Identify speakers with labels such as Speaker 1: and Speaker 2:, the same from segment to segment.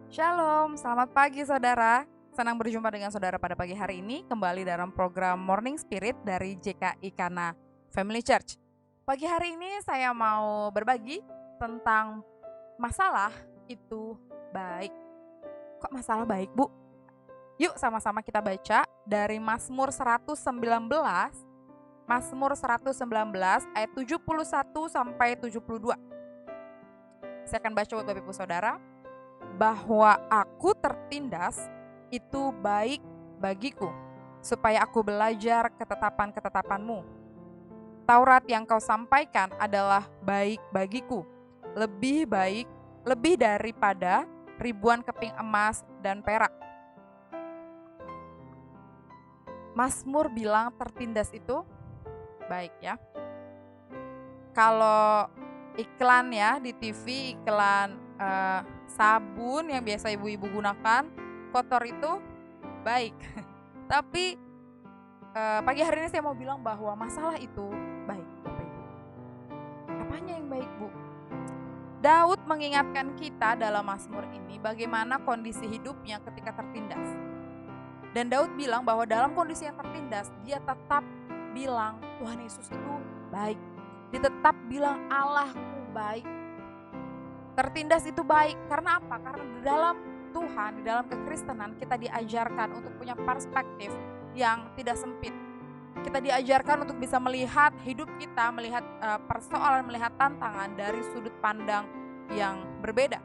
Speaker 1: Shalom, selamat pagi saudara. Senang berjumpa dengan saudara pada pagi hari ini kembali dalam program Morning Spirit dari JKI Kana Family Church. Pagi hari ini saya mau berbagi tentang masalah itu baik. Kok masalah baik, Bu? Yuk sama-sama kita baca dari Mazmur 119, Mazmur 119 ayat 71 sampai 72. Saya akan baca buat Bapak Ibu Saudara. Bahwa aku tertindas itu baik bagiku, supaya aku belajar ketetapan-ketetapanmu. Taurat yang kau sampaikan adalah baik bagiku, lebih baik, lebih daripada ribuan keping emas dan perak. Mazmur bilang tertindas itu baik ya. Kalau iklan ya di TV, iklan sabun yang biasa ibu-ibu gunakan, kotor itu baik. Tapi pagi hari ini saya mau bilang bahwa masalah itu baik, Bapak Ibu. Apanya yang baik, Bu? Daud mengingatkan kita dalam Mazmur ini bagaimana kondisi hidupnya ketika tertindas. Dan Daud bilang bahwa dalam kondisi yang tertindas, dia tetap bilang Tuhan Yesus itu baik. Dia tetap bilang Allahku baik. Tertindas itu baik, karena apa? Karena di dalam Tuhan, di dalam kekristenan kita diajarkan untuk punya perspektif yang tidak sempit. Kita diajarkan untuk bisa melihat hidup kita, melihat persoalan, melihat tantangan dari sudut pandang yang berbeda.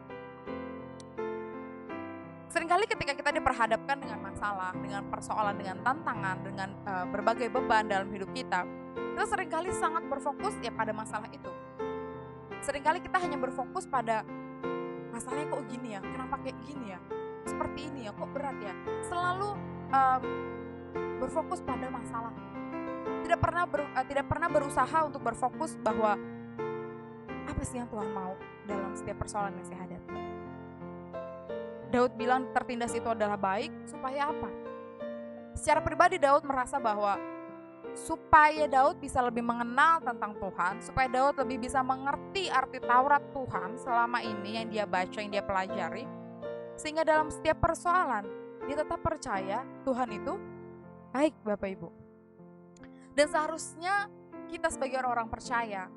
Speaker 1: Seringkali ketika kita diperhadapkan dengan masalah, dengan persoalan, dengan tantangan, dengan berbagai beban dalam hidup kita seringkali sangat berfokus ya pada masalah itu. Seringkali kita hanya berfokus pada masalahnya kok gini ya, kenapa kayak gini ya, seperti ini ya, kok berat ya. Selalu berfokus pada masalah. Tidak pernah berusaha untuk berfokus bahwa apa sih yang Tuhan mau dalam setiap persoalan yang saya hadapi. Daud bilang tertindas itu adalah baik, supaya apa? Secara pribadi Daud merasa bahwa supaya Daud bisa lebih mengenal tentang Tuhan, supaya Daud lebih bisa mengerti arti Taurat Tuhan selama ini yang dia baca, yang dia pelajari, sehingga dalam setiap persoalan dia tetap percaya Tuhan itu baik, Bapak Ibu. Dan seharusnya kita sebagai orang-orang percaya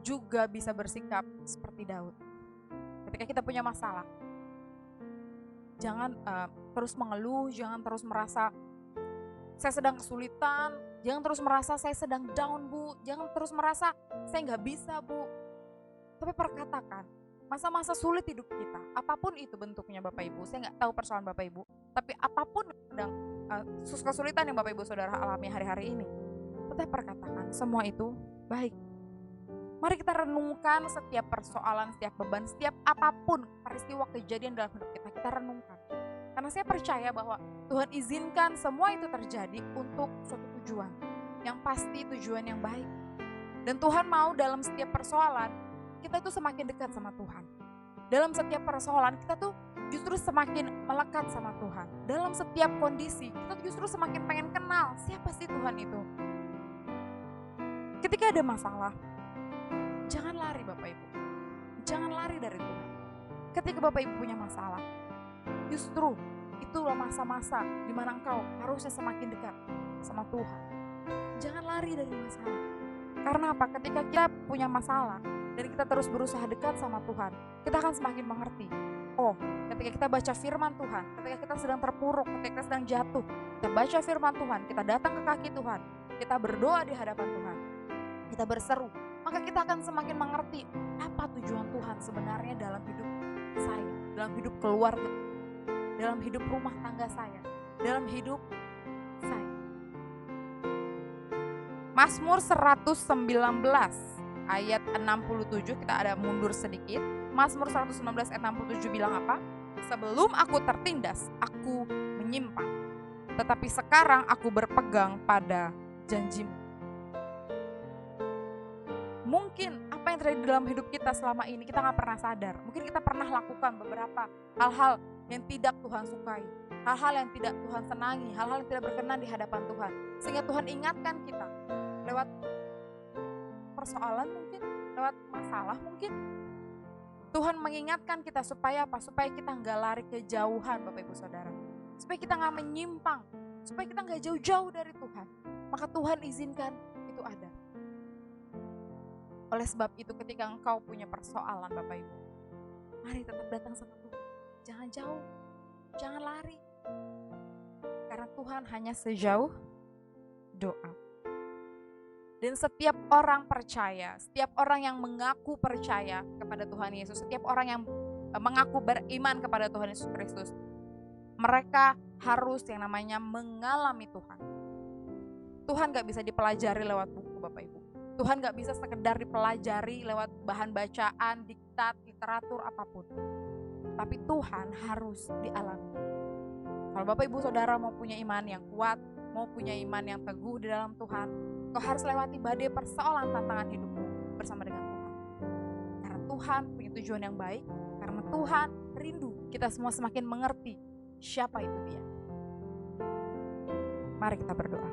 Speaker 1: juga bisa bersikap seperti Daud. Ketika kita punya masalah, jangan terus mengeluh, jangan terus merasa saya sedang kesulitan, jangan terus merasa saya sedang down, Bu. Jangan terus merasa saya nggak bisa, Bu. Tapi perkatakan, masa-masa sulit hidup kita, apapun itu bentuknya Bapak Ibu, saya nggak tahu persoalan Bapak Ibu, tapi apapun sedang kesulitan yang Bapak Ibu Saudara alami hari-hari ini, tetap perkatakan, semua itu baik. Mari kita renungkan setiap persoalan, setiap beban, setiap apapun peristiwa kejadian dalam hidup kita renungkan. Karena saya percaya bahwa Tuhan izinkan semua itu terjadi untuk suatu tujuan. Yang pasti tujuan yang baik. Dan Tuhan mau dalam setiap persoalan, kita itu semakin dekat sama Tuhan. Dalam setiap persoalan, kita tuh justru semakin melekat sama Tuhan. Dalam setiap kondisi, kita justru semakin pengen kenal siapa sih Tuhan itu. Ketika ada masalah, jangan lari Bapak Ibu. Jangan lari dari Tuhan. Ketika Bapak Ibu punya masalah, justru itulah masa-masa di mana engkau harusnya semakin dekat sama Tuhan. Jangan lari dari masalah. Karena apa? Ketika kita punya masalah dan kita terus berusaha dekat sama Tuhan, kita akan semakin mengerti. Oh, ketika kita baca firman Tuhan, ketika kita sedang terpuruk, ketika kita sedang jatuh, kita baca firman Tuhan, kita datang ke kaki Tuhan, kita berdoa di hadapan Tuhan, kita berseru, maka kita akan semakin mengerti apa tujuan Tuhan sebenarnya dalam hidup saya, dalam hidup keluarga, dalam hidup rumah tangga saya, dalam hidup saya. Mazmur 119 ayat 67, kita ada mundur sedikit. Mazmur 119 ayat 67 bilang apa? Sebelum aku tertindas, aku menyimpang, tetapi sekarang aku berpegang pada janjimu. Mungkin apa yang terjadi dalam hidup kita selama ini kita gak pernah sadar. Mungkin kita pernah lakukan beberapa hal-hal yang tidak Tuhan sukai, hal-hal yang tidak Tuhan senangi, hal-hal yang tidak berkenan di hadapan Tuhan. Sehingga Tuhan ingatkan kita lewat persoalan mungkin, lewat masalah mungkin. Tuhan mengingatkan kita supaya apa? Supaya kita nggak lari kejauhan Bapak Ibu Saudara. Supaya kita nggak menyimpang. Supaya kita nggak jauh-jauh dari Tuhan. Maka Tuhan izinkan itu ada. Oleh sebab itu ketika engkau punya persoalan Bapak Ibu, mari tetap datang sama Tuhan. Jangan jauh, jangan lari. Karena Tuhan hanya sejauh doa. Dan setiap orang percaya, setiap orang yang mengaku percaya kepada Tuhan Yesus, setiap orang yang mengaku beriman kepada Tuhan Yesus Kristus, mereka harus yang namanya mengalami Tuhan. Tuhan gak bisa dipelajari lewat buku Bapak Ibu. Tuhan gak bisa sekedar dipelajari lewat bahan bacaan, diktat, literatur, apapun. Tapi Tuhan harus dialami. Kalau Bapak Ibu Saudara mau punya iman yang kuat, mau punya iman yang teguh di dalam Tuhan, kau harus lewati badai persoalan tantangan hidupmu bersama dengan Tuhan. Karena Tuhan punya tujuan yang baik, karena Tuhan rindu kita semua semakin mengerti siapa itu Dia. Mari kita berdoa.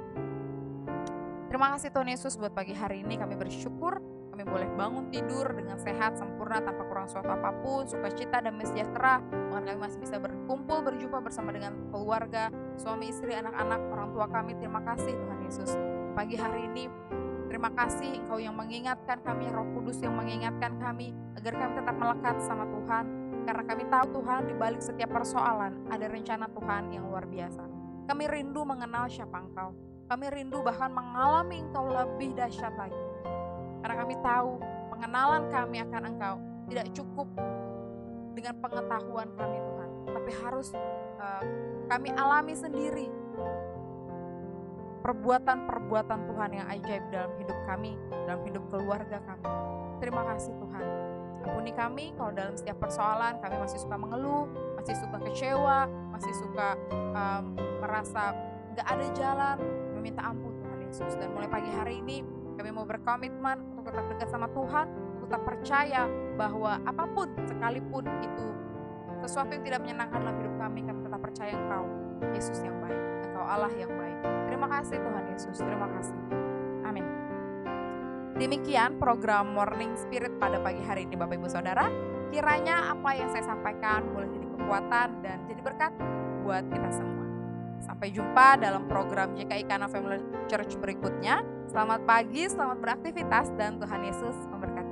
Speaker 1: Terima kasih Tuhan Yesus buat pagi hari ini, kami bersyukur kami boleh bangun tidur dengan sehat, sempurna, tanpa kurang suatu apapun, sukacita dan sejahtera. Bahkan kami masih bisa berkumpul, berjumpa bersama dengan keluarga, suami, istri, anak-anak, orang tua kami. Terima kasih Tuhan Yesus. Pagi hari ini, terima kasih Engkau yang mengingatkan kami, Roh Kudus yang mengingatkan kami, agar kami tetap melekat sama Tuhan. Karena kami tahu Tuhan, di balik setiap persoalan, ada rencana Tuhan yang luar biasa. Kami rindu mengenal siapa Engkau. Kami rindu bahkan mengalami Engkau lebih dahsyat lagi. Karena kami tahu pengenalan kami akan Engkau tidak cukup dengan pengetahuan kami Tuhan, tapi harus kami alami sendiri perbuatan-perbuatan Tuhan yang ajaib dalam hidup kami, dalam hidup keluarga kami. Terima kasih Tuhan. Ampuni kami kalau dalam setiap persoalan kami masih suka mengeluh, masih suka kecewa, masih suka merasa gak ada jalan. Meminta ampun Tuhan Yesus. Dan mulai pagi hari ini kami mau berkomitmen untuk tetap dekat sama Tuhan, untuk tetap percaya bahwa apapun sekalipun itu sesuatu yang tidak menyenangkan dalam hidup kami tetap percaya Engkau Yesus yang baik, Engkau Allah yang baik. Terima kasih Tuhan Yesus, terima kasih. Amin. Demikian program Morning Spirit pada pagi hari ini Bapak Ibu Saudara. Kiranya apa yang saya sampaikan boleh jadi kekuatan dan jadi berkat buat kita semua. Sampai jumpa dalam program JKI Kana Family Church berikutnya. Selamat pagi, selamat beraktivitas, dan Tuhan Yesus memberkati.